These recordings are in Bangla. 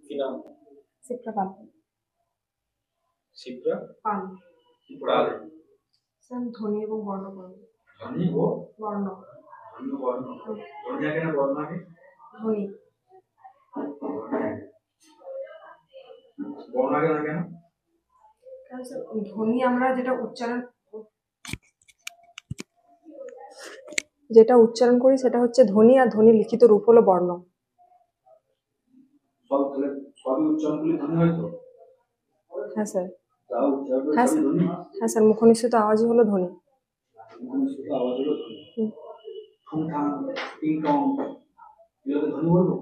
কি নাম? শিপ্রা পাল। শিপ্রা পাল। পাল। স্যার ধ্বনি এবং বর্ণ বর্ণ। ধ্বনি ও বর্ণ। ধ্বনি ও বর্ণ। ধ্বনি আগে না বর্ণ আগে? ধ্বনি। বর্ণ আগে না কেন? কারণ স্যার ধ্বনি আমরা যেটা উচ্চারণ করি সেটা হচ্ছে ধ্বনি, আর ধ্বনি লিখিত রূপ হলো বর্ণ। সবই উচ্চারণগুলি ধ্বনি হয় তো? হ্যাঁ স্যার। হ্যাঁ স্যার। হ্যাঁ স্যার, মুখনিসৃত আওয়াজই হলো ধ্বনি। মুখনিসৃত আওয়াজ হলো ধ্বনি। ঠুং ঠাং টিং টং এগুলোকে ধ্বনি বলবো?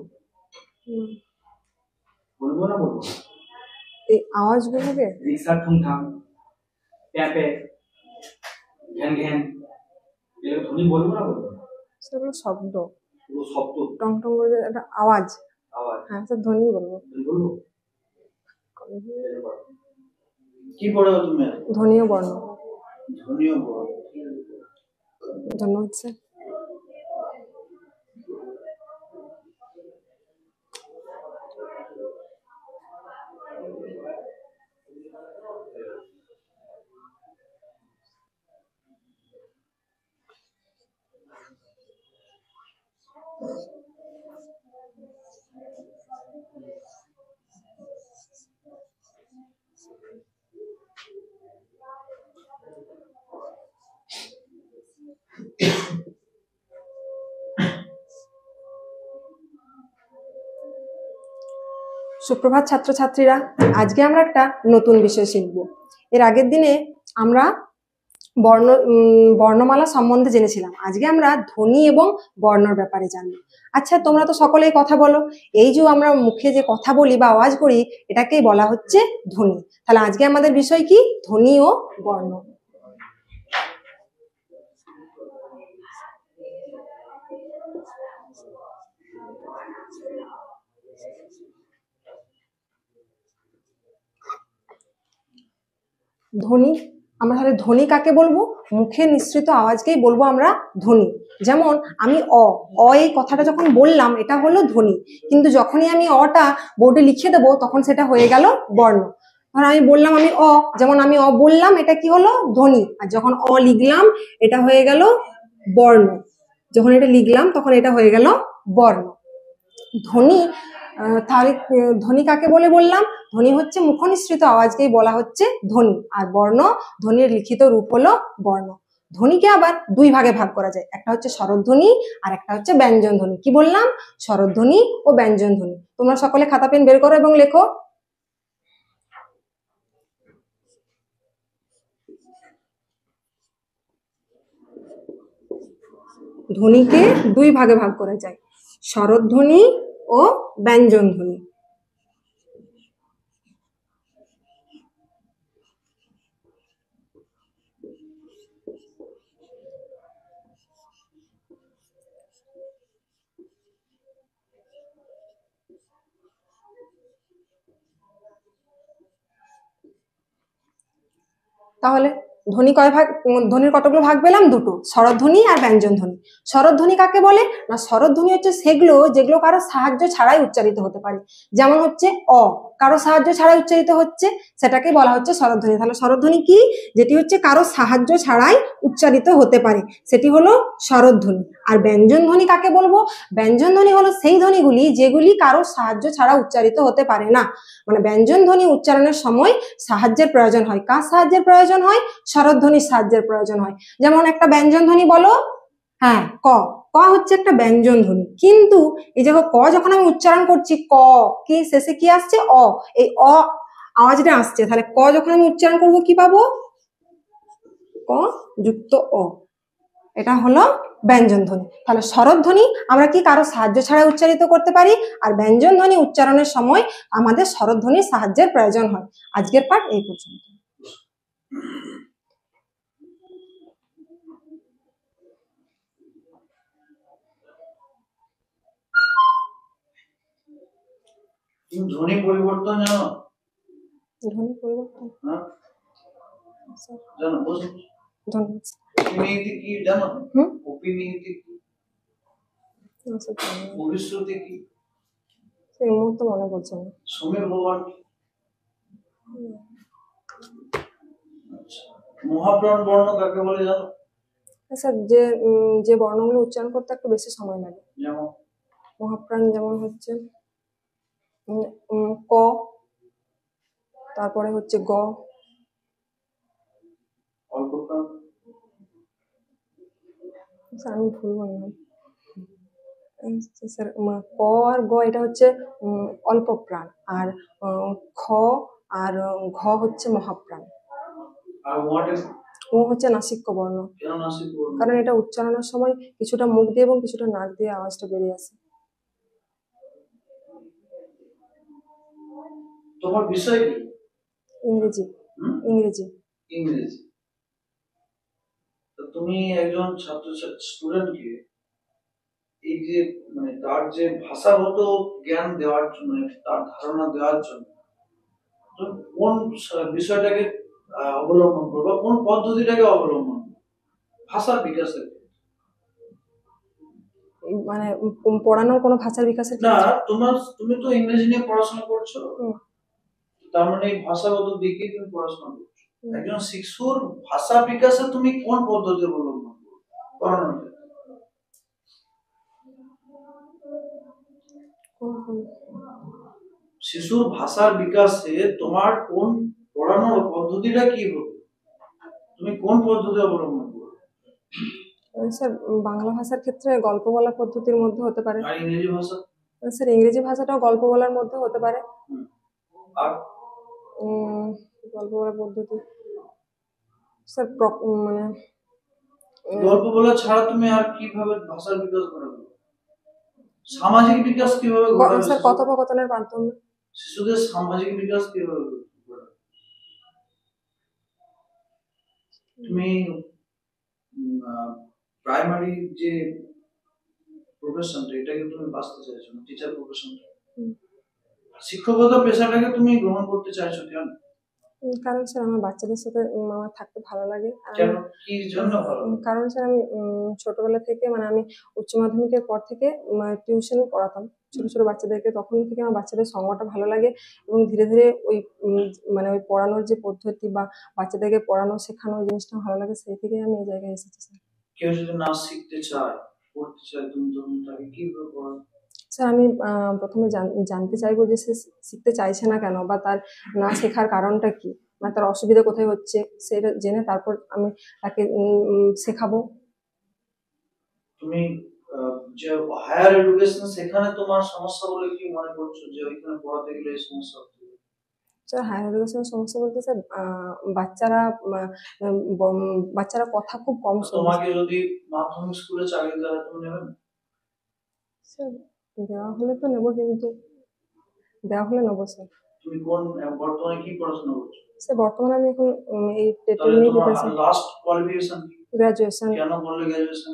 বলবো না বলবো? এই আওয়াজগুলোকে রিক্সা ঠুং ঠাং প্যাপে ঘ্যান ঘ্যান এগুলো ধ্বনি বলবো না বলবো? সেগুলো শব্দ। শব্দ টং টং করে একটা আওয়াজ। আওয়াজ। হ্যাঁ স্যার, ধ্বনি বলবো। বলবো? কি পড়ো তুমি? ধ্বনি ও বর্ণ। ধ্বনি ও বর্ণ। ধন্যবাদ স্যার। সুপ্রভাত ছাত্রছাত্রীরা, আজকে আমরা একটা নতুন বিষয় শিখব। এর আগের দিনে আমরা বর্ণমালা সম্বন্ধে জেনেছিলাম। আজকে আমরা ধ্বনি এবং বর্ণর ব্যাপারে জানবো। আচ্ছা, তোমরা তো সকলেই কথা বলো। এই যে আমরা মুখে যে কথা বলি বা আওয়াজ করি, এটাকেই বলা হচ্ছে ধ্বনি। তাহলে আজকে আমাদের বিষয় কি? ধ্বনি ও বর্ণ। ধ্বনি, আমরা তাহলে ধ্বনি কাকে বলবো? মুখে নিঃসৃত আওয়াজকেই বলবো আমরা ধ্বনি। যেমন আমি এই কথাটা যখন বললাম, এটা হলো ধ্বনি। কিন্তু যখনই আমি অটা বোর্ডে লিখে দেবো, তখন সেটা হয়ে গেল বর্ণ। ধর আমি বললাম আমি যেমন আমি বললাম, এটা কি হলো? ধ্বনি। আর যখন লিখলাম, এটা হয়ে গেল বর্ণ। যখন এটা লিখলাম, তখন এটা হয়ে গেল বর্ণ। ধ্বনি, তাহলে ধ্বনি কাকে বলে বললাম? ধ্বনি হচ্ছে মুখনিসৃত আওয়াজকেই বলা হচ্ছে ধ্বনি। আর বর্ণ, ধ্বনির লিখিত রূপ হলো বর্ণ। ধ্বনিকে আবার দুই ভাগে ভাগ করা যায়, একটা হচ্ছে স্বরধ্বনি আর একটা হচ্ছে ব্যঞ্জন ধ্বনি। কি বললাম? স্বরধ্বনি ও ব্যঞ্জন ধ্বনি। তোমরা সকলে খাতা পেন বের করো এবং লেখো। ধ্বনিকে দুই ভাগে ভাগ করা যায়, স্বরধ্বনি ও ব্যঞ্জন ধ্বনি। তাহলে ধ্বনির কতগুলো ভাগ পেলাম? দুটো, স্বরধ্বনি আর ব্যঞ্জন ধ্বনি। স্বরধ্বনি কাকে বলে? না, স্বরধ্বনি হচ্ছে যেগুলো কারো সাহায্য ছাড়াই উচ্চারিত হতে পারে। যেমন হচ্ছে কারো সাহায্য ছাড়াই উচ্চারিত হচ্ছে, সেটাকে বলা হচ্ছে স্বরধ্বনি। তাহলে স্বরধ্বনি কি? যেটি হচ্ছে কারো সাহায্য ছাড়াই উচ্চারিত হতে পারে, সেটি হলো স্বরধ্বনি। আর ব্যঞ্জন ধ্বনি কাকে বলবো? ব্যঞ্জন ধ্বনি হলো সেই ধ্বনিগুলি যেগুলি কারো সাহায্য ছাড়া উচ্চারিত হতে পারে না। মানে ব্যঞ্জন ধ্বনি উচ্চারণের সময় সাহায্যের প্রয়োজন হয়। কার সাহায্যের প্রয়োজন হয়? স্বরধ্বনির সাহায্যের প্রয়োজন হয়। যেমন একটা ব্যঞ্জন ধ্বনি বলো। হ্যাঁ, ক হচ্ছে একটা ব্যঞ্জন ধ্বনি। কিন্তু এই যে ক যখন আমি উচ্চারণ করছি, কি শেষে কি আসছে? এই আওয়াজটা আসছে। তাহলে ক যখন আমি উচ্চারণ করবো, কি পাবো? ক যুক্ত এটা হলো ব্যঞ্জন ধ্বনি। তাহলে স্বরধ্বনি আমরা কি কারো সাহায্য ছাড়া উচ্চারিত করতে পারি, আর ব্যঞ্জন ধ্বনি উচ্চারণের সময় আমাদের স্বরধ্বনির সাহায্যের প্রয়োজন হয়। আজকের পাঠ এই পর্যন্ত। ধ্বনি পরিবর্তন জানো? ধ্বনি পরিবর্তন জানো? ধন্যবাদ। কি জানো? উপনিহিতি কি? ভবিষ্যৎ কি? সেই মুহূর্তে মনে পড়ছে না। সমীর ভগবান কি? আচ্ছা, মহাপ্রাণ বর্ণ কাকে বলে জানো? স্যার যে বর্ণগুলো উচ্চারণ করতে একটু বেশি সময় লাগে। যেমন মহাপ্রাণ যেমন হচ্ছে ক, তারপরে হচ্ছে গ। অল্প প্রাণ? স্যার আমি ভুল বললাম স্যার। ক আর গ এটা হচ্ছে অল্প প্রাণ, আর খ আর ঘ হচ্ছে মহাপ্রাণ। আর হোয়াট ইজ? ও হচ্ছে নাসিক্য বর্ণ, কেন নাসিক বর্ণ? কারণ এটা উচ্চারণের সময় কিছুটা মুখ দিয়ে এবং কিছুটা নাক দিয়ে আওয়াজটা বেরিয়ে আসে। তোমার বিষয় কি? ইংরেজি। ইংরেজি। ইংরেজি। তো তুমি একজন ছাত্র স্টুডেন্টকে এই যে মানে তার যে ভাষাগত জ্ঞান দেওয়ার জন্য, তার ধারণা দেওয়ার জন্য তুমি কোন বিষয়টাকে অবলম্বন করবে, কোন পদ্ধতিটাকে অবলম্বন করবে ভাষার বিকাশের? মানে পড়ানোর কোনো ভাষার বিকাশের না, ক্ষেত্রে? তুমি তো ইংরেজি নিয়ে পড়াশোনা করছো, তার মানে এই ভাষাগত দিকে তুমি পড়াশোনা করছো। একজন শিশুর ভাষা বিকাশে তুমি কোন পদ্ধতি অবলম্বন করবে পড়ানোর ক্ষেত্রে? শিশুর ভাষার বিকাশে তোমার কোন পড়ানোর পদ্ধতিটা কি হবে, তুমি কোন পদ্ধতি অবলম্বন করবে? স্যার বাংলা ভাষার ক্ষেত্রে গল্প বলার পদ্ধতির মধ্যে হতে পারে। আর ইংরেজি ভাষা? স্যার ইংরেজি ভাষাটাও গল্প বলার মধ্যে হতে পারে। আর গল্প বলার পদ্ধতি স্যার মানে গল্প বলা ছাড়া তুমি আর কিভাবে ভাষার বিকাশ ঘটাবে? সামাজিক বিকাশ কিভাবে ঘটাবে? স্যার কথোপকথনের মাধ্যমে। শিশুদের সামাজিক বিকাশ কিভাবে ঘটাবে? তুমি প্রাইমারি যে প্রফেশনটা, এটাকে তুমি বাঁচতে চাইছো না, টিচার প্রফেশনটা, শিক্ষকতা পেশাটাকে তুমি গ্রহণ করতে চাইছো কেন? কারণ স্যার আমার বাচ্চাদের সাথে আমার থাকতে ভালো লাগে। কেন, কি জন্য ভালো লাগে? কারণ স্যার আমি ছোটবেলা থেকে মানে আমি উচ্চ মাধ্যমিকের পর থেকে টিউশন পড়াতাম ছোট ছোট বাচ্চাদেরকে। তখন থেকে আমার বাচ্চাদের সঙ্গটা ভালো লাগে এবং ধীরে ধীরে ওই মানে ওই পড়ানোর যে পদ্ধতি বা বাচ্চাদেরকে পড়ানো শেখানো ওই জিনিসটা ভালো লাগে, সেই থেকেই আমি এই জায়গায় এসেছি স্যার। কেউ যদি নাচ শিখতে চায়, পড়তে চায়, তুমি তখন তাকে কিভাবে পড়াবে? স্যার আমি প্রথমে জানতে চাইবো যে সে শিখতে চাইছে না কেন, বা তার না শেখার কারণটা কি, বা তার অসুবিধা কোথায় হচ্ছে, সেটা জেনে তারপর আমি তাকে শেখাবো। তুমি যে হায়ার এডুকেশন, সেখানে তোমার সমস্যা বলে কি মনে করছো যে ওইখানে পড়াতে গেলে এই সমস্যা হচ্ছে? স্যার হায়ার এডুকেশনের সমস্যা বলতে স্যার বাচ্চারা কথা খুব কম শোনে। তোমাকে যদি মাধ্যমিক স্কুলে চাকরি দেওয়া হয়, তুমি নেবে না? স্যার দেওয়া হলে তো নেবো, কিন্তু দেওয়া হলে নেবো স্যার। তুমি কোন বর্তমানে কি পড়াশোনা করছো? স্যার বর্তমানে আমি এখন এই টেটের তাহলে নিয়ে তোমার প্রিপারেশন। লাস্ট কোয়ালিফিকেশন কি? গ্র্যাজুয়েশন। কেন করলে গ্র্যাজুয়েশন?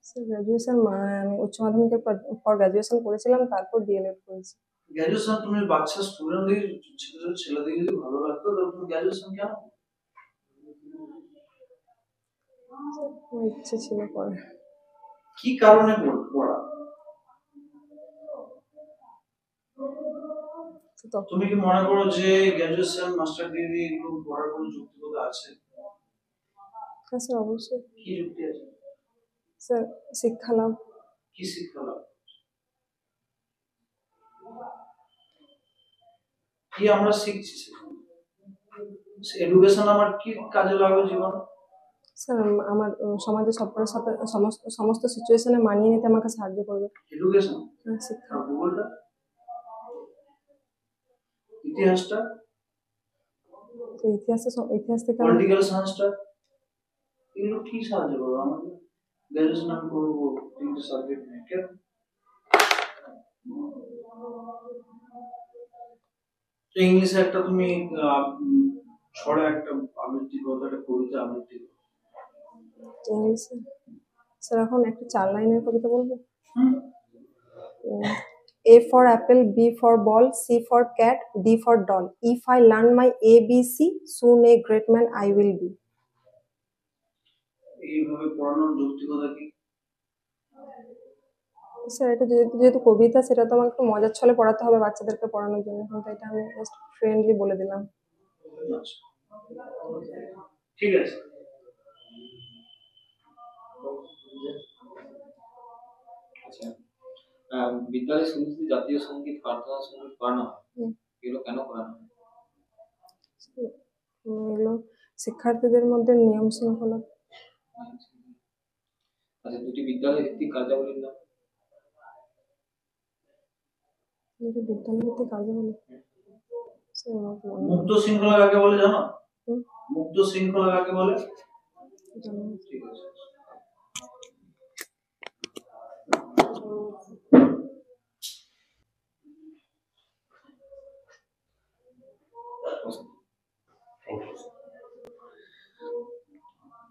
স্যার গ্র্যাজুয়েশন আমি উচ্চ মাধ্যমিকের পর গ্র্যাজুয়েশন করেছিলাম, তারপর ডিএলএড করেছি। গ্র্যাজুয়েশন তুমি বাচ্চা স্টুডেন্টদের, ছেলেদের যদি ভালো লাগতো তাহলে তুমি গ্র্যাজুয়েশন কেন? আমার ইচ্ছে ছিল পরে। কি কারণে পড়া? তুমি কি মনে করো যে গ্র্যাজুয়েশন, মাস্টার ডিগ্রি এগুলো পড়ার কোনো যৌক্তিকতা আছে? হ্যাঁ স্যার অবশ্যই। কি যুক্তি আছে? স্যার শিক্ষা লাভ। কি শিক্ষা লাভ? কি আমরা শিখছি? এডুকেশন আমার কি কাজে লাগবে জীবনে? স্যার আমার সমাজে সবার সাথে সমস্ত সিচুয়েশনে মানিয়ে নিতে আমাকে সাহায্য করবে এডুকেশন। হ্যাঁ শিক্ষা। ভূগোলটা, ইতিহাসটা, ইতিহাস থেকে পলিটিক্যাল সায়েন্সটা, এগুলো কি সাহায্য করবে আমাকে? গ্র্যাজুয়েশন আমি করবো তিনটে সাবজেক্ট নিয়ে, কেন? ইংলিশে একটা তুমি ছড়া, একটা আবৃত্তি করো, একটা কবিতা আবৃত্তি করো। ইংলিশে স্যার এখন একটা 4 লাইনের কবিতা বলবো। A for apple, B for ball, C for cat, D for doll. If I learn my ABC, soon a great man I will be. এইভাবে পড়ানোর যৌক্তিকতা কি? স্যার এটা যেহেতু যেহেতু কবিতা, সেটা তো আমাকে একটু মজার ছলে পড়াতে হবে বাচ্চাদেরকে পড়ানোর জন্য, কিন্তু এটা আমি জাস্ট ফ্রেন্ডলি বলে দিলাম। আচ্ছা, ঠিক আছে। আচ্ছা, বিদ্যালয়ের শুরুতে জাতীয় সঙ্গীত, প্রার্থনা সঙ্গীত করানো হয়, হুম। এগুলো কেন করানো হয়? এগুলো শিক্ষার্থীদের মধ্যে নিয়ম শৃঙ্খলা। আচ্ছা, দুটি বিদ্যালয় ভিত্তিক কার্যাবলীর নাম। যেটা বিদ্যালয় ভিত্তিক কার্যাবলী, স্যার আমাকে মনে নেই। মুক্ত শৃঙ্খলা কাকে বলে জানো? হুম। মুক্ত শৃঙ্খলা কাকে বলে? জানি না। ঠিক আছে।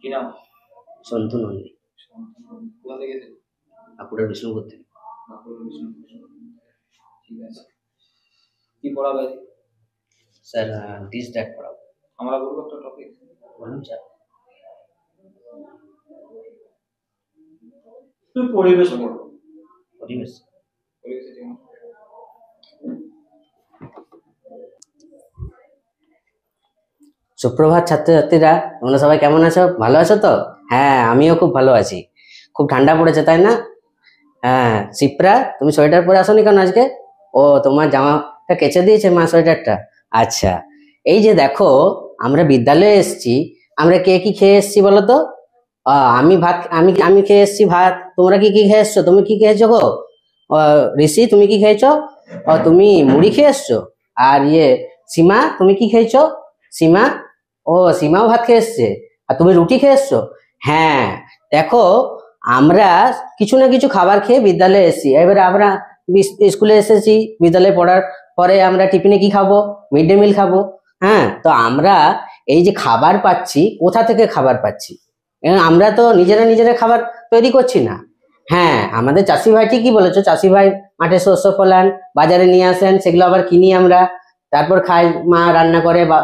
কি নাম? সন্তু নন্দী, কোথা থেকে এসেছেন? বাঁকুড়ার বিষ্ণুপুর থেকে। বাঁকুড়া বিষ্ণুপুর। ঠিক আছে, কি পড়াবে? স্যার দিস দ্যাট পড়াবো। আমরা বলবো একটা টপিক। বলুন স্যার। তুমি পরিবেশ পড়ো। পরিবেশ। পরিবেশে যেমন সুপ্রভাত ছাত্রছাত্রীরা, তোমরা সবাই কেমন আছো? ভালো আছো তো? হ্যাঁ, আমিও খুব ভালো আছি। খুব ঠান্ডা পড়েছে তাই না? হ্যাঁ, শিপ্রা তুমি সোয়েটার পরে আসোনি কেন আজকে? ও, তোমার জামাটা কেচে দিয়েছে মা সোয়েটারটা? আচ্ছা, এই যে দেখো, আমরা বিদ্যালয়ে এসেছি, আমরা কে কি খেয়ে এসেছি বলো তো? আমি ভাত, আমি খেয়ে এসেছি ভাত। তোমরা কি কি খেয়ে এসছো? তুমি কি খেয়েছো গো? ঋষি তুমি কি খেয়েছো? তুমি মুড়ি খেয়ে এসছো। আর সীমা তুমি কি খেয়েছো? সীমা, ও সীমাও ভাত খেয়ে এসছে। আর তুমি রুটি খেয়ে এসছো? হ্যাঁ, দেখো, আমরা কিছু না কিছু খাবার খেয়ে বিদ্যালয়ে এসেছি। এবারে আমরা স্কুলে এসেছি, বিদ্যালয়ে পড়ার পরে আমরা টিফিনে কি খাবো? মিড ডে মিল খাবো। হ্যাঁ, তো আমরা এই যে খাবার পাচ্ছি, কোথা থেকে খাবার পাচ্ছি? আমরা তো নিজেরা খাবার তৈরি করছি না। হ্যাঁ, আমাদের চাষি ভাই, ঠিকই বলেছো, চাষি ভাই মাঠে শস্য ফলান, বাজারে নিয়ে আসেন, সেগুলো আবার কিনি আমরা, তারপর খাই, মা রান্না করে বা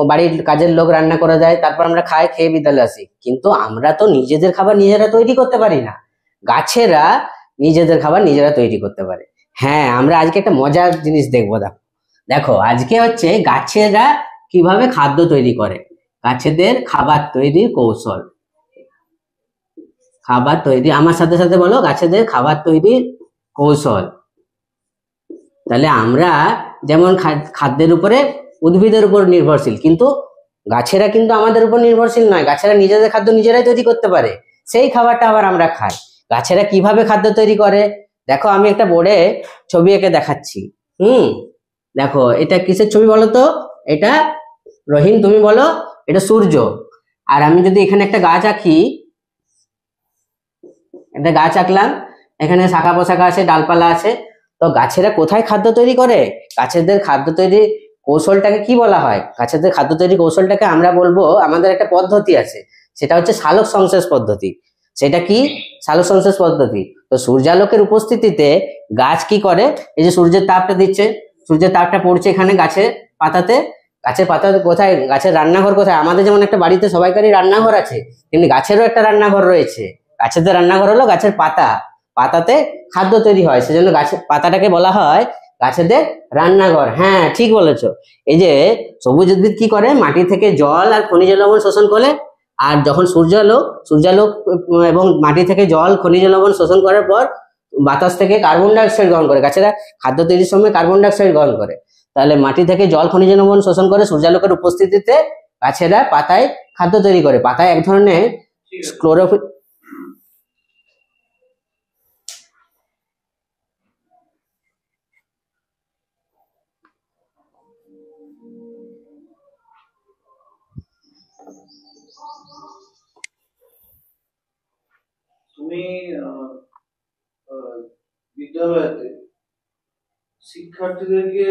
বাড়ির কাজের লোক রান্না করে দেয়, তারপর আমরা খাই, খেয়ে বিদ্যালয়ে আসি। কিন্তু আমরা তো নিজেদের খাবার নিজেরা তৈরি করতে পারি না। গাছেরা নিজেদের খাবার নিজেরা তৈরি করতে পারে। হ্যাঁ, আমরা আজকে একটা মজার জিনিস দেখবো। দেখো, আজকে হচ্ছে গাছেরা কিভাবে খাদ্য তৈরি করে, গাছেদের খাবার তৈরির কৌশল। খাবার তৈরি, আমার সাথে সাথে বলো, গাছেদের খাবার তৈরির কৌশল। তাহলে আমরা যেমন খাদ্যের উপরে, উদ্ভিদের উপর নির্ভরশীল, কিন্তু গাছেরা কিন্তু আমাদের উপর নির্ভরশীল নয়। গাছেরা নিজেদের খাদ্য নিজেরাই তৈরি করতে পারে, সেই খাবারটা আবার আমরা খাই। গাছেরা কিভাবে খাদ্য তৈরি করে দেখো, আমি একটা বোর্ডে ছবি এঁকে দেখাচ্ছি। দেখো, এটা কিসের ছবি বলো তো? এটা রহিম তুমি বলো। এটা সূর্য। আর আমি যদি এখানে একটা গাছ আঁকি, একটা গাছ আঁকলাম, এখানে শাখা পোশাখা আছে, ডালপালা আছে। তো গাছেরা কোথায় খাদ্য তৈরি করে? গাছেদের খাদ্য তৈরি কৌশলটাকে কি বলা হয়? গাছেদের খাদ্য তৈরি কৌশলটাকে আমরা বলবো, আমাদের একটা পদ্ধতি আছে, সেটা হচ্ছে সালোক সংশ্লেষ পদ্ধতি। সেটা কি? সালোক সংশ্লেষ পদ্ধতি। তো সূর্যালোকের উপস্থিতিতে গাছ কি করে? এই যে সূর্যের তাপটা দিচ্ছে, সূর্যের তাপটা পড়ছে এখানে গাছের পাতাতে। গাছের পাতাতে কোথায়? গাছের রান্নাঘর কোথায়? আমাদের যেমন একটা বাড়িতে সবাইকারই রান্নাঘর আছে, তেমনি গাছেরও একটা রান্নাঘর রয়েছে। গাছেদের রান্নাঘর হলো গাছের পাতা, পাতাতে খাদ্য তৈরি হয়, সেজন্য গাছের পাতাটাকে বলা হয় গাছেদের রান্নাঘর। হ্যাঁ, ঠিক বলেছো। এই যে সবুজ উদ্ভিদ কি করে? মাটি থেকে জল আর খনিজ লবণ শোষণ করে। আর যখন সূর্যালোক এবং মাটি থেকে জল, খনিজ লবণ শোষণ করার পর বাতাস থেকে কার্বন ডাই অক্সাইড গ্রহণ করে। গাছেরা খাদ্য তৈরির সময় কার্বন ডাই অক্সাইড গ্রহণ করে। তাহলে মাটি থেকে জল, খনিজ লবণ শোষণ করে, সূর্যালোকের উপস্থিতিতে গাছেরা পাতায় খাদ্য তৈরি করে। পাতায় এক ধরনের ক্লোরোফিল। তুমি বিদ্যালয়তে শিক্ষার্থীদেরকে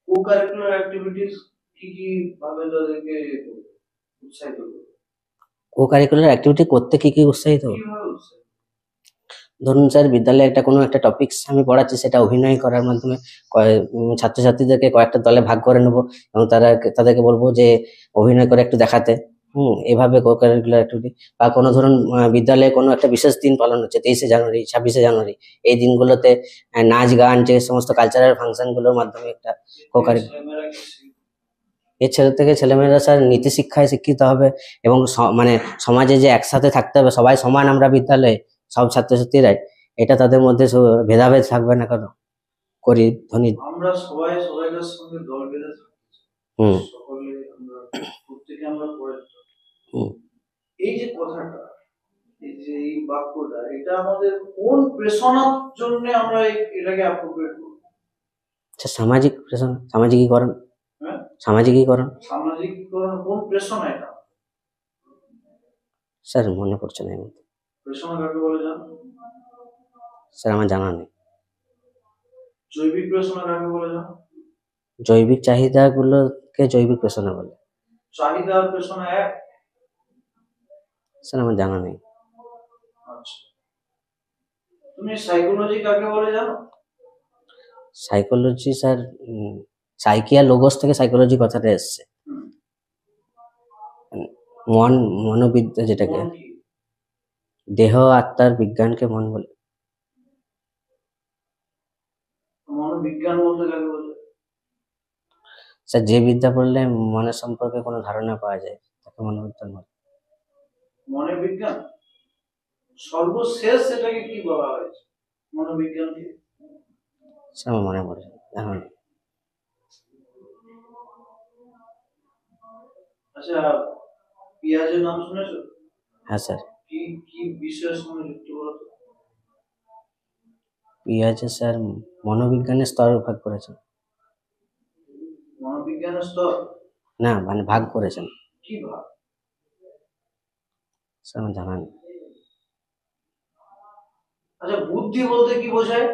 কো-কারিকুলার অ্যাক্টিভিটিস কি কি ভাবে তাদেরকে উৎসাহিত করবে? কো-কারিকুলার অ্যাক্টিভিটি করতে কি কি উৎসাহিত? কিভাবে উৎসাহিত? ধরুন স্যার, বিদ্যালয়ে একটা কোনো একটা টপিকস আমি পড়াচ্ছি, সেটা অভিনয় করার মাধ্যমে ছাত্রছাত্রীদেরকে কয়েকটা দলে ভাগ করে নেবো এবং তাদেরকে বলবো যে অভিনয় করে একটু দেখাতে। এভাবে কো কারিকুলার অ্যাক্টিভিটি বা কোনো ধরুন বিদ্যালয়ে কোনো একটা বিশেষ দিন পালন হচ্ছে 23শে জানুয়ারি 26শে জানুয়ারি, এই দিনগুলোতে নাচ গান যে সমস্ত কালচারাল ফাংশনগুলোর মাধ্যমে একটা কো ছেলেমেয়েরা কি এর ছেলে থেকে ছেলেমেয়েরা স্যার নীতি শিক্ষায় শিক্ষিত হবে এবং মানে সমাজে যে একসাথে থাকতে হবে, সবাই সমান আমরা বিদ্যালয়ে সব ছাত্রছাত্রীরাই, এটা তাদের মধ্যে ভেদাভেদ থাকবে না, কেন গরিব ধনী। আমরা সবাই সবাইকার সঙ্গে দল বেঁধে থাকি, হুম সকলে আমরা প্রত্যেকে আমরা করে হুম এই যে কথাটা, এই যে এই বাক্যটা, এটা আমাদের কোন প্রেষণার জন্য আমরা এটাকে অ্যাপ্রোপ্রিয়েট করব? আচ্ছা, সামাজিকীকরণ হ্যাঁ, সামাজিকীকরণ সামাজিকীকরণ কোন প্রেষণা এটা? স্যার মনে পড়ছে না এই মুহূর্তে। প্রেষণা কাকে বলে জানো? স্যার আমার জানা নেই। জৈবিক প্রেষণা কাকে বলে জানো? জৈবিক চাহিদাগুলোকে জৈবিক প্রেষণা বলে। চাহিদা আর প্রেষণা এক? স্যার আমার জানা নেই। আচ্ছা, তুমি সাইকোলজি কাকে বলে জানো? সাইকোলজি স্যার সাইকিয়া লোগোস থেকে সাইকোলজি কথাটা এসছে। হুম, মনোবিদ্যা, যেটাকে মন কি? দেহ আত্মার বিজ্ঞানকে মন বলে। মনোবিজ্ঞান বলতে কাকে বলে? স্যার যে বিদ্যা পড়লে মনের সম্পর্কে কোনো ধারণা পাওয়া যায় তাকে মনোবিজ্ঞান বলে। মনের বিজ্ঞান সর্বশেষ এটাকে কি বলা হয়েছে? মনোবিজ্ঞানকে? স্যার আমার মনে পড়ে জানা নেই। আচ্ছা, পিয়াজের নাম শুনেছো? হ্যাঁ স্যার। কি কি বিষয়ের সঙ্গে যুক্ত বলতো? পিয়াজে স্যার মনোবিজ্ঞানের স্তর ভাগ করেছেন। মনোবিজ্ঞানের স্তর? না মানে ভাগ করেছেন। কি ভাব? স্যার আমার জানা নেই। আচ্ছা, বুদ্ধি বলতে কি বোঝায়?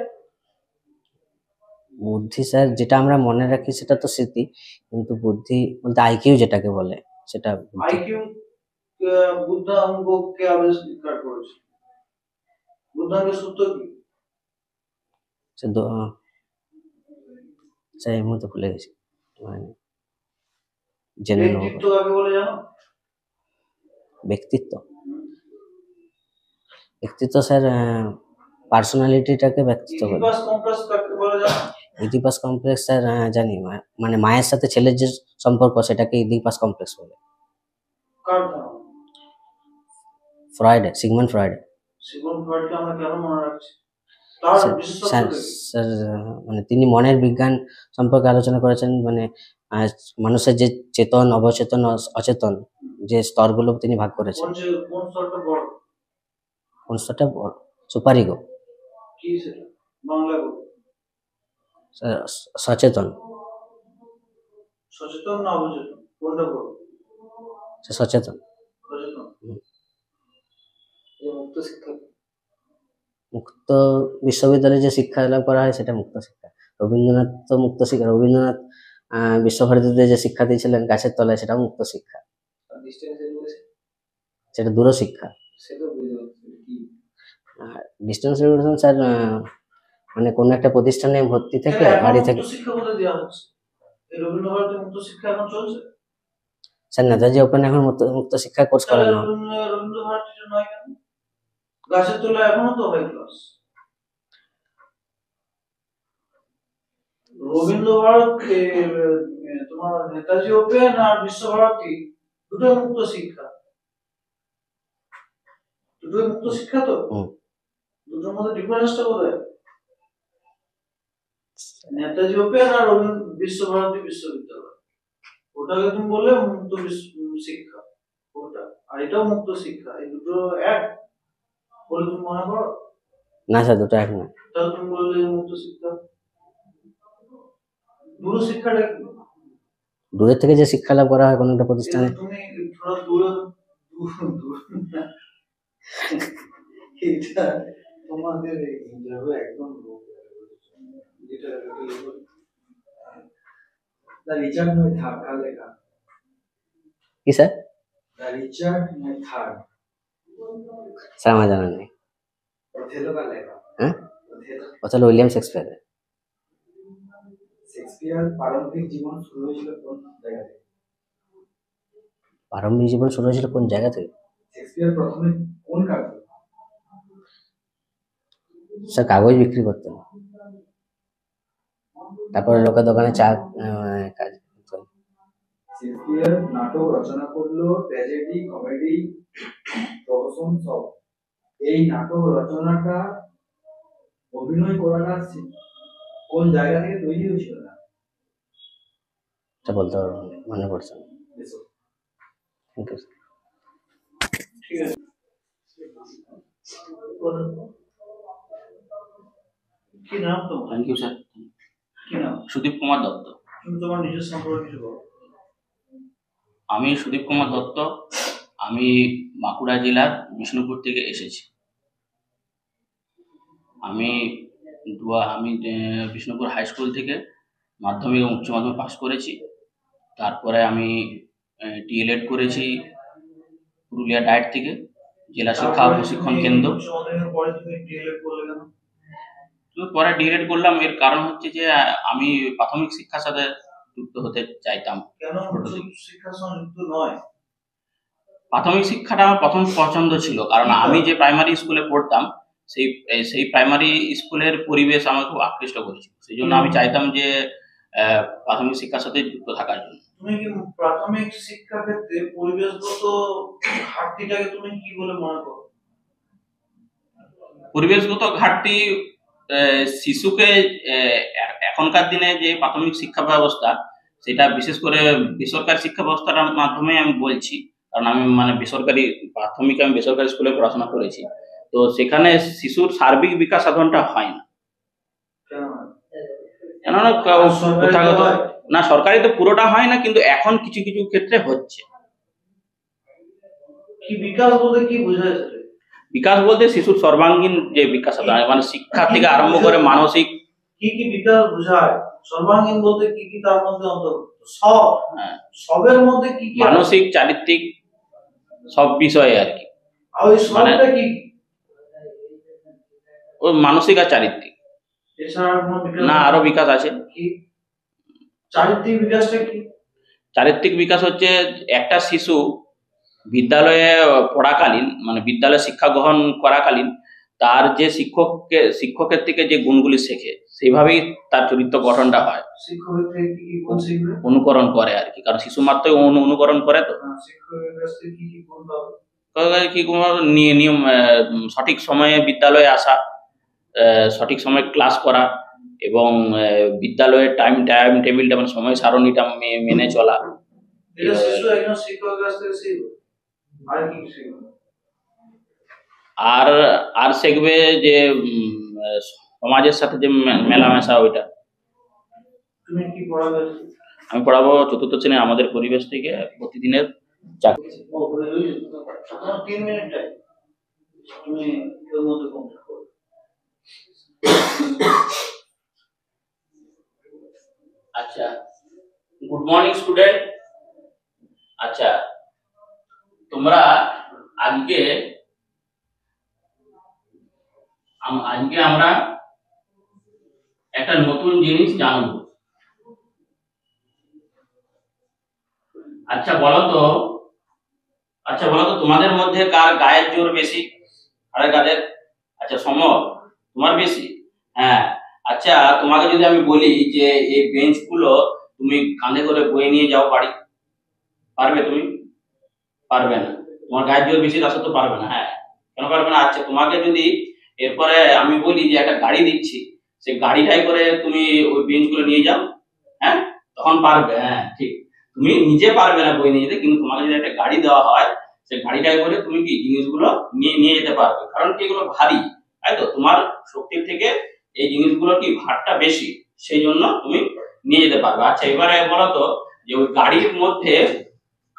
বুদ্ধি স্যার যেটা আমরা মনে রাখি সেটা তো স্মৃতি, কিন্তু বুদ্ধি বলতে আইকিউ যেটাকে বলে সেটা বুদ্ধি। আইকিউ বুদ্ধাঙ্গ কে আবিষ্কার করেছে? বুদ্ধাঙ্গের সূত্র কি? স্যার স্যার এই মুহূর্তে ভুলে গেছি, মানে জেনে নেবো। ব্যক্তিত্ব কাকে বলে জানো? ব্যক্তিত্ব ব্যক্তিত্ব স্যার পার্সোনালিটিটাকে ব্যক্তিত্ব বলে। ইডিপাস কমপ্লেক্স কাকে বলে জানো? ইডিপাস কমপ্লেক্স স্যার জানি, মানে মায়ের সাথে ছেলের যে সম্পর্ক সেটাকে ইডিপাস কমপ্লেক্স বলে। কার ধারণা? Sigmund Freud. সিগমন্ড ফ্রয়েডকে আমরা কেন মনে রাখছি? তার স্যার বিশেষত্ব কি? স্যার মানে তিনি মনের বিজ্ঞান সম্পর্কে আলোচনা করেছেন, মানে মানুষের যে চেতন, অবচেতন, অচেতন যে স্তরগুলো তিনি ভাগ করেছেন। কোন স্তরটা বড়? কোন স্তরটা সুপারিগো? কি সেটা বাংলা বল? স্যার সচেতন। সচেতন না অবচেতন, কোনটা বড়? স্যার সচেতন। সচেতন। মুক্ত শিক্ষা? মুক্ত বিশ্ববিদ্যালয়ে যে শিক্ষা লাভ করা হয় সেটা মুক্ত শিক্ষা। রবীন্দ্রনাথ তো মুক্ত শিক্ষা, রবীন্দ্রনাথ বিশ্বভারতীতে যে শিক্ষা দিয়েছিলেন গাছের তলায়, সেটাও মুক্ত শিক্ষা। সেটা দূর শিক্ষা। ডিস্টেন্স এডুকেশন স্যার মানে কোনো একটা প্রতিষ্ঠানে ভর্তি থেকে বাড়ি থেকে। মুক্ত শিক্ষা বলে দেওয়া হচ্ছে। এই রবীন্দ্রভারতী মুক্ত শিক্ষা এখন চলছে? স্যার নেতাজি ওপেন এখন মুক্ত শিক্ষা কোর্স করানো। রবীন্দ্রভারতীটা নয় কেন? গাছের তলায় এখনো তো হয় ক্লাস। রবীন্দ্রভারতী, তোমার নেতাজি ওপেন আর বিশ্বভারতী দুটোই মুক্ত শিক্ষা। দুটোই মুক্ত শিক্ষা তো? দুটোর মধ্যে ডিফারেন্সটা কোথায়? নেতাজি ওপেন আর বিশ্বভারতী বিশ্ববিদ্যালয়, ওটাকে তুমি বললে মুক্ত শিক্ষা, ওটা আর এটাও মুক্ত শিক্ষা। এই দুটো এক বলে তুমি মনে করো? না স্যার, দুটো এক না। তাহলে তুমি বললে মুক্ত শিক্ষা। দূর শিক্ষাটা কি? দূরের থেকে যে শিক্ষা লাভ করা হয় কোনো একটা প্রতিষ্ঠানে। তুমি থোড়া দূর এটা তোমাদের ইন্টারভিউ একদম যেটা The Richard Method का लेखा। কি sir? The Richard Method। Sir আমার জানা নেই। ओथेलो का लेखा। হ্যাঁ, ওথেলো উইলিয়াম শেক্সপিয়ার। শেক্সপিয়ার প্রারম্ভিক জীবন শুরু হয়েছিল কোন জায়গা থেকে? প্রারম্ভিক জীবন শুরু হয়েছিল কোন জায়গা থেকে? শেক্সপিয়ার প্রথমে কোন কাব্য? স্যার কাগজ বিক্রি করতেন, তারপরে লোকের দোকানে চা কাজ করতেন। শেক্সপিয়ার নাটক রচনা করলো, ট্র্যাজেডি, কমেডি, প্রহসন সব। এই নাটক রচনাটা, অভিনয় করাটা কোন জায়গা থেকে তৈরি হয়েছিল না? এটা বলতে পারবো না, মনে পড়ছে না। এসো। Thank you. ঠিক আছে। কি নাম তোমার? Thank you sir. কি নাম? সুদীপ কুমার দত্ত। তুমি তোমার নিজের সম্পর্কে কিছু বলো। আমি সুদীপ কুমার দত্ত, আমি বাঁকুড়া জেলার বিষ্ণুপুর থেকে এসেছি। আমি বিষ্ণুপুর হাই স্কুল থেকে মাধ্যমিক এবং উচ্চ মাধ্যমিক পাস করেছি। তারপরে আমি ডিএলএড করেছি পুরুলিয়া ডায়েট থেকে, জেলা শিক্ষা ও প্রশিক্ষণ কেন্দ্র। পরে তুমি ডিএলএড করলে কেন? পরে ডিএলএড করলাম, এর কারণ হচ্ছে যে আমি প্রাথমিক শিক্ষার সাথে যুক্ত হতে চাইতাম। কেন উচ্চ শিক্ষার সঙ্গে যুক্ত নয়? প্রাথমিক শিক্ষাটা আমার প্রথম পছন্দ ছিল, কারণ আমি যে প্রাইমারি স্কুলে পড়তাম সেই প্রাইমারি স্কুলের পরিবেশ আমাকে খুব আকৃষ্ট করেছিল। সেই জন্য আমি চাইতাম যে প্রাথমিক শিক্ষার সাথে যুক্ত থাকার জন্য। তুমি কি প্রাথমিক শিক্ষা ক্ষেত্রে পরিবেশগত ঘাটতিটাকে তুমি কি বলে মনে করো? পরিবেশগত ঘাটতি, শিশুকে এখনকার দিনে যে প্রাথমিক শিক্ষা ব্যবস্থা, সেটা বিশেষ করে বেসরকারি শিক্ষা ব্যবস্থার মাধ্যমে আমি বলছি, কারণ আমি আমি বেসরকারি স্কুলে পড়াশোনা করেছি। তো সেখানে শিশুর সার্বিক বিকাশ সাধনটা হয় না। কেননা প্রথাগত না, সরকারি তো পুরোটা হয় না, কিন্তু এখন কিছু কিছু ক্ষেত্রে হচ্ছে। কি বিকাশ বলতে কি বোঝায়? বিকাশ বলতে শিশুর সর্বাঙ্গীন যে বিকাশ সাধন, মানে শিক্ষা থেকে আরম্ভ করে মানসিক। কি কি বিকাশ বোঝায়? সর্বাঙ্গীন বলতে কি কি তার মধ্যে অন্তর্ভুক্ত? সব, সবের মধ্যে কি কি? মানসিক, চারিত্রিক সব বিষয়ে আর কি। আর ওই সবটা কি? ও মানসিক আর চারিত্রিক, এছাড়া কোনো বিকাশ না আরো বিকাশ আছে। কি চারিত্রিক বিকাশটা কি? চারিত্রিক বিকাশ হচ্ছে একটা শিশু বিদ্যালয়ে পড়াকালীন, মানে বিদ্যালয়ে শিক্ষা গ্রহণ করাকালীন তার যে শিক্ষকের থেকে যে গুণগুলি শেখে, সেইভাবেই তার চরিত্র গঠনটা হয়। শিক্ষকের থেকে কি কি গুণ শিখবে? অনুকরণ করে আর কি, কারণ শিশু মাত্রই অনুকরণ করে। তো শিক্ষকের কাছ থেকে কি কি গুণ পাবে? কি নিয়ম, সঠিক সময়ে বিদ্যালয়ে আসা, সঠিক সময়ে ক্লাস করা, এবং বিদ্যালয়ের টাইম টেবিলটা, মানে সময় সারণীটা মেনে চলা। এটা শিশু একজন শিক্ষকের কাছ থেকে শিখবে। আর কি শিখবে? আর শিখবে যে সমাজের সাথে যে মেলামেশা, ওইটা। তুমি কি পড়াবে? আমি পড়াবো চতুর্থ শ্রেণী আমাদের পরিবেশ থেকে প্রতিদিনের চাকরি। 3 মিনিট টাইম তুমি এর মধ্যে কমপ্লিট করো। আচ্ছা, গুড মর্নিং স্টুডেন্ট। আচ্ছা, তোমরা আজকে আমরা একটা নতুন জিনিস জানবো। আচ্ছা বলো তো তোমাদের মধ্যে কার গায়ের জোর বেশি? আরে কাদের? আচ্ছা সমর, তোমার বেশি? হ্যাঁ। আচ্ছা, তোমাকে যদি আমি বলি যে এই বেঞ্চগুলো তুমি কাঁধে করে বয়ে নিয়ে যাও বাড়ি, পারবে তুমি? পারবে না। তোমার গায়ের জোর বেশি, তার সত্ত্বেও পারবে না। হ্যাঁ, কেন পারবে না? আচ্ছা, তোমাকে যদি এরপরে আমি বলি যে একটা গাড়ি দিচ্ছি, সেই গাড়িটাই করে তুমি ওই বেঞ্চগুলো নিয়ে যাও, হ্যাঁ, তখন পারবে। হ্যাঁ ঠিক, তুমি নিজে পারবে না বই নিয়ে যেতে, কিন্তু তোমাকে যদি একটা গাড়ি দেওয়া হয়, সেই গাড়িটাই করে তুমি কি জিনিসগুলো নিয়ে যেতে পারবে। কারণ কি, এগুলো ভারী, তাই তো? তোমার শক্তির থেকে এই জিনিসগুলো কি ভারটা বেশি, সেই জন্য তুমি নিয়ে যেতে পারবে। আচ্ছা, এবারে বলো তো যে ওই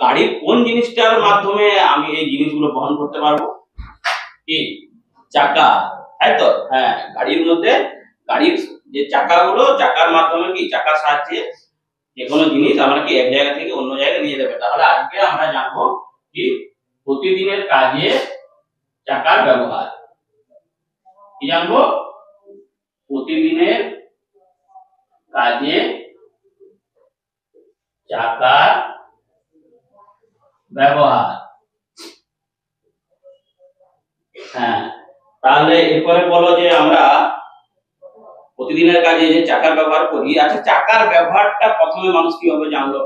গাড়ির কোন জিনিসটার মাধ্যমে আমি এই জিনিসগুলো বহন করতে পারবো? কি? চাকা, তাই তো? হ্যাঁ, গাড়ির যে চাকাগুলো, চাকার মাধ্যমে কি, চাকার সাহায্যে যে কোনো জিনিস আমরা কি এক জায়গা থেকে অন্য জায়গায় নিয়ে যাবে। তাহলে আজকে আমরা জানবো কি প্রতিদিনের কাজে চাকার ব্যবহার। কি জানবো? প্রতিদিনের কাজে চাকার ব্যবহার। হ্যাঁ, তাহলে এরপরে বলো যে আমরা প্রতিদিনের কাজে যে চাকার ব্যবহার করি। আচ্ছা, চাকার ব্যবহারটা প্রথমে মানুষ কিভাবে জানলো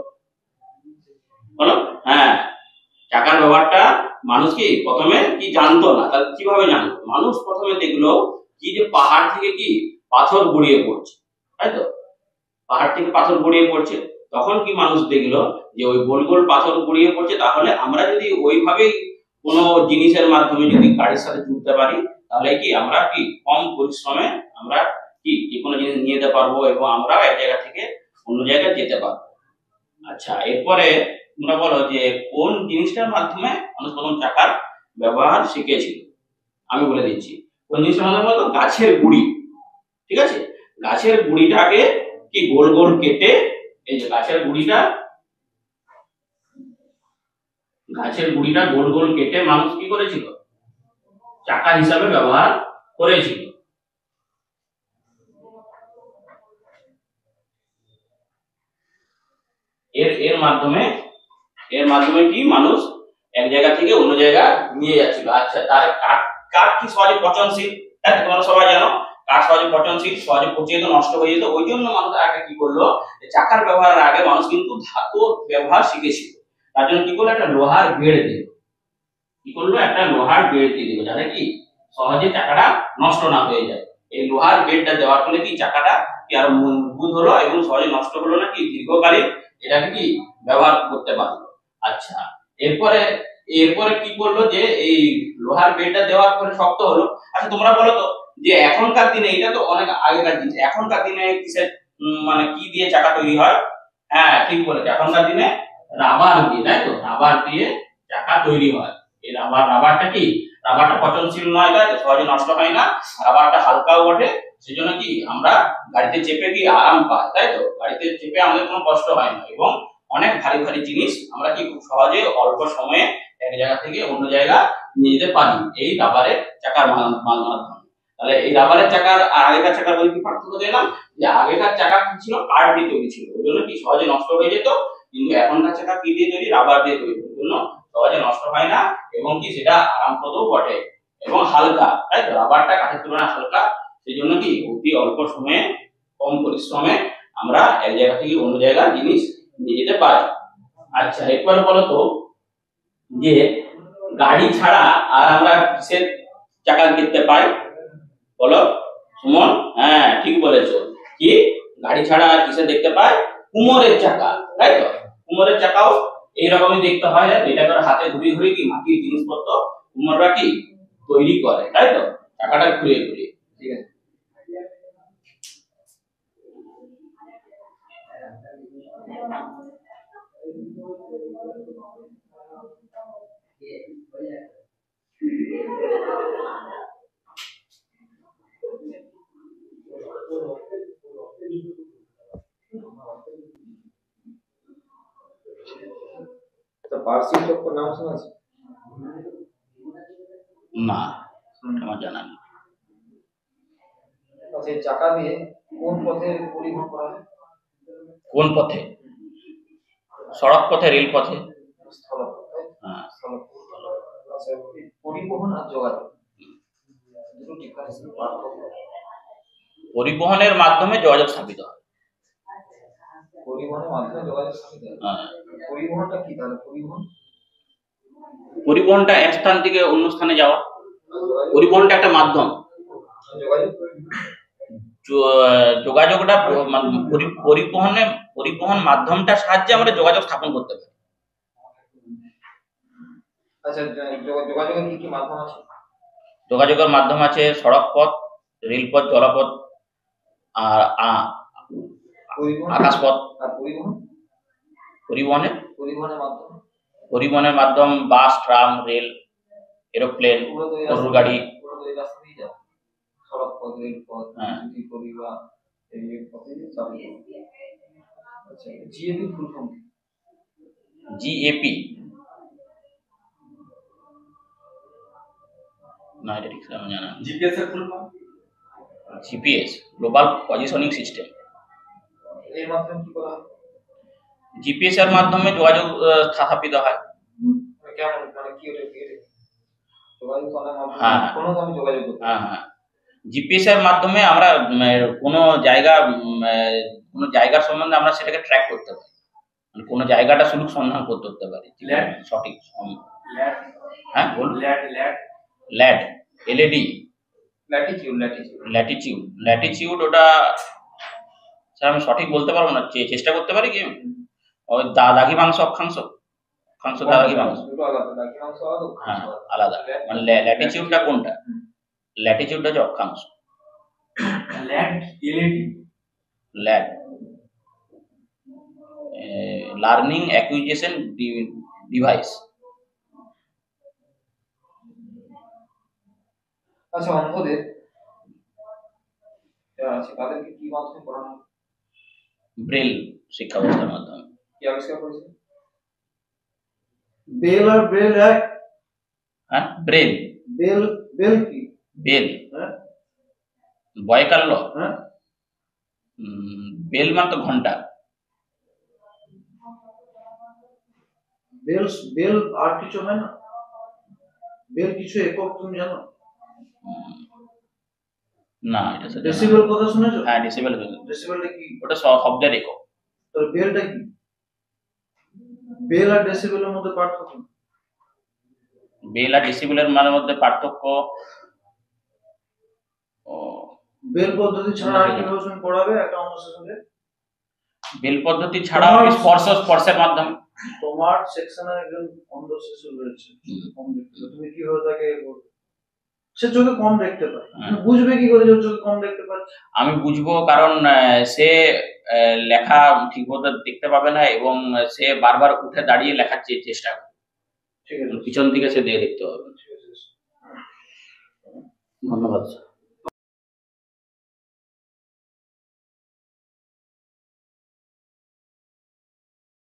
বলো? হ্যাঁ, চাকার ব্যবহারটা মানুষ কি প্রথমে কি জানতো না, তাহলে কিভাবে জানতো? মানুষ প্রথমে দেখলো কি যে পাহাড় থেকে কি পাথর গড়িয়ে পড়ছে, তাই তো? পাহাড় থেকে পাথর গড়িয়ে পড়ছে, তখন কি মানুষ দেখলো যে ওই গোল গোল পাথর গড়িয়ে পড়ছে, তাহলে আমরা যদি ওইভাবেই কোনো জিনিসের মাধ্যমে যদি গাড়ির সাথে জুড়তে পারি, তাহলে কি আমরা কি কম পরিশ্রমে আমরা কি যে কোনো জিনিস নিয়ে যেতে পারবো এবং আমরা এক জায়গা থেকে অন্য জায়গায় যেতে পারবো। আচ্ছা, এরপরে তোমরা বলো যে কোন জিনিসটার মাধ্যমে মানুষ প্রথম চাকার ব্যবহার শিখেছিল? আমি বলে দিচ্ছি কোন জিনিসটার মাধ্যমে। বলতো গাছের গুড়ি, ঠিক আছে? গাছের গুড়িটাকে কি গোল গোল কেটে, এই যে গাছের গুড়িটা গোল গোল কেটে মানুষ কি করেছিল? চাকা হিসাবে ব্যবহার করেছিল। এর মাধ্যমে কি মানুষ এক জায়গা থেকে অন্য জায়গা নিয়ে যাচ্ছিল। আচ্ছা, তার কাঠ কি সহজে পচনশীল, তাই তো? তোমরা সবাই জানো কাঠ সহজে পচনশীল, সহজে পচে যেত, নষ্ট হয়ে যেত। ওই জন্য মানুষ আগে কি করলো, চাকার ব্যবহারের আগে মানুষ কিন্তু ধাতুর ব্যবহার শিখেছিল। তার জন্য কি করলো, একটা লোহার বেড় দিল। কি করলো, একটা লোহার বেড় দিয়ে দিল, যাতে কি সহজে চাকাটা নষ্ট না হয়ে যায়। এই লোহার বেড়টা দেওয়ার ফলে কি চাকাটা কি আরো মজবুত হলো এবং সহজে নষ্ট হলো না, কি দীর্ঘকালীন এটাকে কি ব্যবহার করতে পারলো। আচ্ছা, এরপরে কি করলো, যে এই লোহার বেড়টা দেওয়ার পরে শক্ত হলো। আচ্ছা, তোমরা বলো তো যে এখনকার দিনে, এটা তো অনেক আগেকার জিনিস, এখনকার দিনে কিসের মানে কি দিয়ে চাকা তৈরি হয়? হ্যাঁ, ঠিক বলেছে, এখনকার দিনে রাবার দিয়ে, তাই তো? রাবার দিয়ে চাকা তৈরি হয়। এই রাবারটা পচনশীল নয়, তাই তো? সহজে নষ্ট হয় না, রাবারটা হালকাও বটে। সেজন্য কি আমরা গাড়িতে চেপে কি আরাম পাই, তাই তো? গাড়িতে চেপে আমাদের কোনো কষ্ট হয় না এবং অনেক ভারী ভারী জিনিস আমরা কি খুব সহজে অল্প সময়ে এক জায়গা থেকে অন্য জায়গা নিয়ে যেতে পারি এই রাবারের চাকার মাধ্যমে। তাহলে এই রাবারের চাকার আর আগেকার চাকার মধ্যে কি পার্থক্য দেখলাম, যে আগেকার চাকা কি ছিল, কাঠ দিয়ে তৈরি ছিল, ওই জন্য কি সহজে নষ্ট হয়ে যেত। কিন্তু এখনকার চাকা কি দিয়ে তৈরি, রাবার দিয়ে তৈরি, ওই জন্য সহজে নষ্ট হয় না এবং কি সেটা আরামপ্রদও বটে এবং হালকা, তাই তো? রাবারটা কাঠের তুলনায় হালকা, সেই জন্য কি অতি অল্প সময়ে কম পরিশ্রমে আমরা এক জায়গা থেকে অন্য জায়গায় জিনিস নিয়ে যেতে পারি। আচ্ছা, এরপরে বলো তো যে গাড়ি ছাড়া আর আমরা কিসের চাকা দেখতে পাই বলো সুমন? হ্যাঁ, ঠিক বলেছো, কি গাড়ি ছাড়া আর কিসের দেখতে পাই? কুমোরের চাকা, তাই তো? কুমোরের চাকাও এইরকমই দেখতে হয়, এটা করে হাতে ঘুরিয়ে ঘুরিয়ে কি মাটির জিনিসপত্র কুমোররা কি তৈরি করে, তাই তো? চাকাটা ঘুরিয়ে ঘুরিয়ে, ঠিক আছে? পার্সি চক্র নাম শুনেছি? না, আমার জানা নেই। সেই চাকা দিয়ে কোন পথে পরিবহন করা হয়? কোন পথে? সড়ক পথে, রেল পথে, স্থলপথে। হ্যাঁ। আচ্ছা, পরিবহন আর যোগাযোগ দুটো ডিফারেন্স, পার্থক্য? পরিবহনের মাধ্যমে যোগাযোগ স্থাপিত হয়। পরিবহনের মাধ্যমে যোগাযোগ স্থাপিত হয়। হ্যাঁ। পরিবহনটা কি তাহলে? পরিবহনটা এক স্থান থেকে অন্য স্থানে যাওয়া, পরিবহনটা একটা মাধ্যম। যোগাযোগটা পরিবহন মাধ্যমটার সাহায্যে আমরা যোগাযোগ স্থাপন করতে পারি। আচ্ছা, যোগাযোগের কি কি মাধ্যম আছে? যোগাযোগের মাধ্যম আছে সড়ক পথ, রেলপথ, জলপথ আর আকাশপথ। আর পরিবহনের মাধ্যম বাস, ট্রাম, রেল, এরোপ্লেন, গরুর গাড়ি। সড়ক পথ, রেলপথ, পরিবহন। আচ্ছা, জিএপি ফুল ফর্ম কি? জিএপি না, এটা ঠিক আমার জানা। জিপিএস এর full form? GPS, global positioning system. এর মাধ্যমে কি করা হয়? জিপিএস এর মাধ্যমে যোগাযোগ স্থাপিত হয়। কেমন মানে কি ওটা কি যোগাযোগ করার মাধ্যমে হ্যাঁ। কোনো আমি যোগাযোগ করতে হ্যাঁ হ্যাঁ জিপিএস এর মাধ্যমে আমরা কোনো জায়গা কোনো জায়গার সম্বন্ধে আমরা সেটাকে ট্র্যাক করতে পারি, মানে কোনো জায়গাটা শুধু সন্ধান করতে পারি ল্যাড। সঠিক ল্যাট হ্যাঁ বলুন ল্যাট ল্যাট lad LAD Latitude Latitude latitude latitude ওটা স্যার আমি সঠিক বলতে পারবো না, চেষ্টা করতে পারি কি ওই দ্রাঘিমাংশ অক্ষাংশ অক্ষাংশ দ্রাঘিমাংশ দুটো আলাদা দ্রাঘিমাংশ আলাদা হ্যাঁ আলাদা, মানে ল্যাটিচিউডটা কোনটা, ল্যাটিচিউডটা হচ্ছে অক্ষাংশ, ল্যাট LAD lad learning acquisition device. আচ্ছা অন্ধদের যারা আছে তাদেরকে কি মাধ্যমে পড়ানো হয়? ব্রেল শিক্ষা ব্যবস্থার মাধ্যমে। কি আবিষ্কার করেছে? বেল আর ব্রেল এক? হ্যাঁ ব্রেল বেল বেল কি? বেল হ্যাঁ বয়কাল্য হ্যাঁ বেল মানে তো ঘন্টা, বেল বেল আর কিছু হয় না? বেল কিছু একক তুমি জানো? না এটা সেটা না। ডেসিবেল কথা শুনেছো? হ্যাঁ ডিসেবল, ডেসিবেলটা কি? ওটা শব্দের একক। তাহলে বেলটা কি? বেল আর ডেসিবেলের মধ্যে পার্থক্য কি? বেল আর ডিসিবলের মানে মধ্যে পার্থক্য ও বেল পদ্ধতি ছাড়া আর কিভাবে তুমি পড়াবে একটা অন্য সেশনে? বেল পদ্ধতি ছাড়াও আমি স্পর্শের মাধ্যমে। তোমার সেকশনে একজন অন্ধ শিশু রয়েছে, কম দেখতে পায়। তুমি কিভাবে তাকে বলবে? সে চোখে কম দেখতে পায়, তুমি বুঝবে কি করে যে ও চোখে কম দেখতে পাচ্ছে? আমি বুঝবো কারণ সে লেখা ঠিক মতো দেখতে পাবে না এবং সে বারবার উঠে দাঁড়িয়ে লেখার চেষ্টা করে, ঠিক আছে পিছন দিকে সে দিয়ে দেখতে পাবে। ঠিক আছে। ধন্যবাদ।